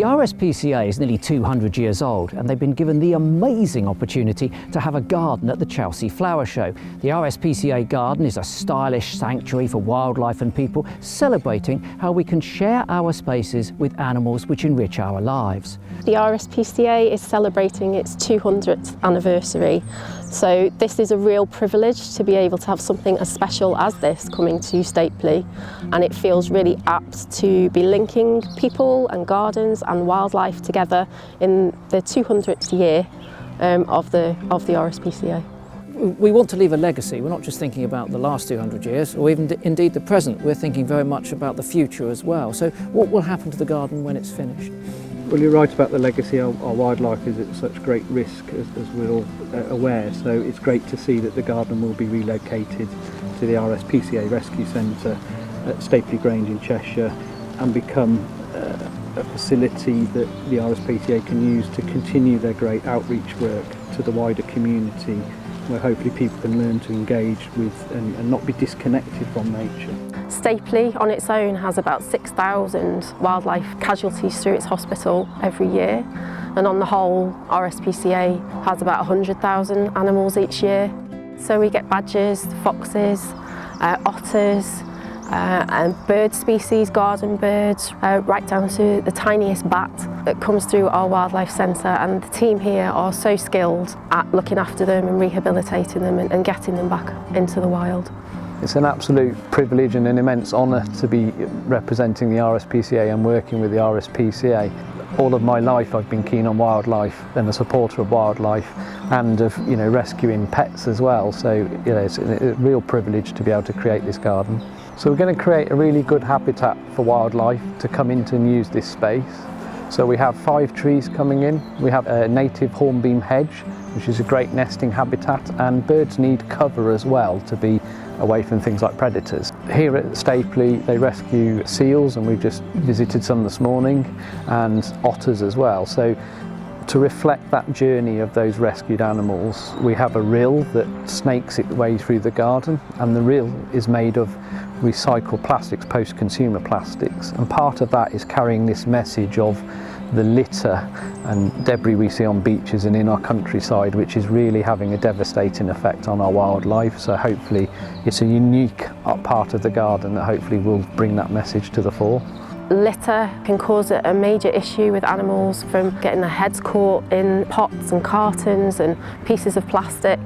The RSPCA is nearly 200 years old, and they've been given the amazing opportunity to have a garden at the Chelsea Flower Show. The RSPCA garden is a stylish sanctuary for wildlife and people, celebrating how we can share our spaces with animals which enrich our lives. The RSPCA is celebrating its 200th anniversary, so this is a real privilege to be able to have something as special as this coming to Stapley, and it feels really apt to be linking people and gardens and wildlife together in the 200th year of the RSPCA. We want to leave a legacy. We're not just thinking about the last 200 years or even indeed the present. We're thinking very much about the future as well. So what will happen to the garden when it's finished? Well, you're right about the legacy. Our wildlife is at such great risk, as we're all aware, so it's great to see that the garden will be relocated to the RSPCA Rescue Centre at Stapley Grange in Cheshire and become a facility that the RSPCA can use to continue their great outreach work to the wider community, where hopefully people can learn to engage with and not be disconnected from nature. Stapley on its own has about 6,000 wildlife casualties through its hospital every year, and on the whole RSPCA has about 100,000 animals each year. So we get badgers, foxes, otters, and bird species, garden birds, right down to the tiniest bat that comes through our wildlife centre, and the team here are so skilled at looking after them and rehabilitating them and getting them back into the wild. It's an absolute privilege and an immense honour to be representing the RSPCA and working with the RSPCA. All of my life I've been keen on wildlife and a supporter of wildlife and of rescuing pets as well, so it's a real privilege to be able to create this garden. So we're going to create a really good habitat for wildlife to come into and use this space. So we have 5 trees coming in. We have a native hornbeam hedge, which is a great nesting habitat, and birds need cover as well to be away from things like predators. Here at Stapley they rescue seals, and we've just visited some this morning, and otters as well. So to reflect that journey of those rescued animals, we have a rill that snakes its way through the garden, and the rill is made of recycled plastics, post-consumer plastics, and part of that is carrying this message of the litter and debris we see on beaches and in our countryside, which is really having a devastating effect on our wildlife. So hopefully it's a unique part of the garden that hopefully will bring that message to the fore. Litter can cause a major issue with animals, from getting their heads caught in pots and cartons and pieces of plastic,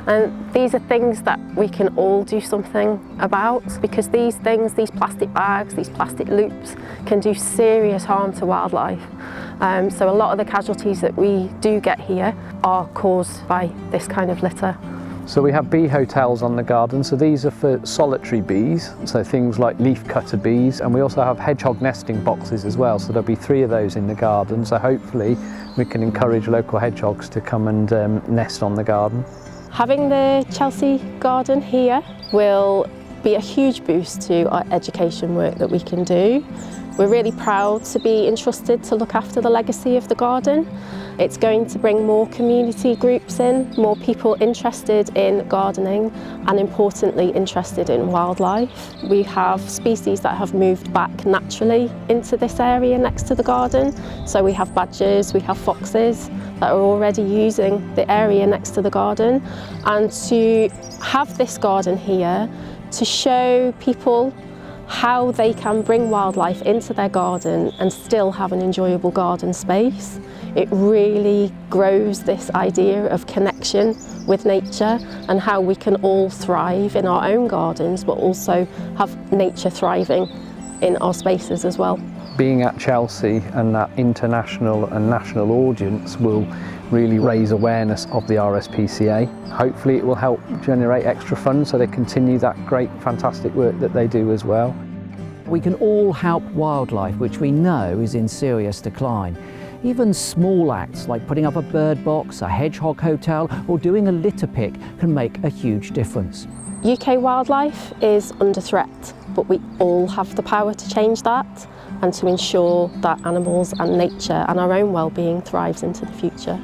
and these are things that we can all do something about, because these things, these plastic bags, these plastic loops, can do serious harm to wildlife. So a lot of the casualties that we do get here are caused by this kind of litter. So we have bee hotels on the garden, so these are for solitary bees, so things like leafcutter bees, and we also have hedgehog nesting boxes as well, so there'll be 3 of those in the garden, so hopefully we can encourage local hedgehogs to come and nest on the garden. Having the Chelsea garden here will be a huge boost to our education work that we can do. We're really proud to be entrusted to look after the legacy of the garden. It's going to bring more community groups in, more people interested in gardening, and importantly interested in wildlife. We have species that have moved back naturally into this area next to the garden. So we have badgers, we have foxes that are already using the area next to the garden. And to have this garden here to show people how they can bring wildlife into their garden and still have an enjoyable garden space. It really grows this idea of connection with nature and how we can all thrive in our own gardens, but also have nature thriving in our spaces as well. Being at Chelsea and that international and national audience will really raise awareness of the RSPCA. Hopefully it will help generate extra funds so they continue that great, fantastic work that they do as well. We can all help wildlife, which we know is in serious decline. Even small acts like putting up a bird box, a hedgehog hotel, or doing a litter pick can make a huge difference. UK wildlife is under threat, but we all have the power to change that and to ensure that animals and nature and our own well-being thrives into the future.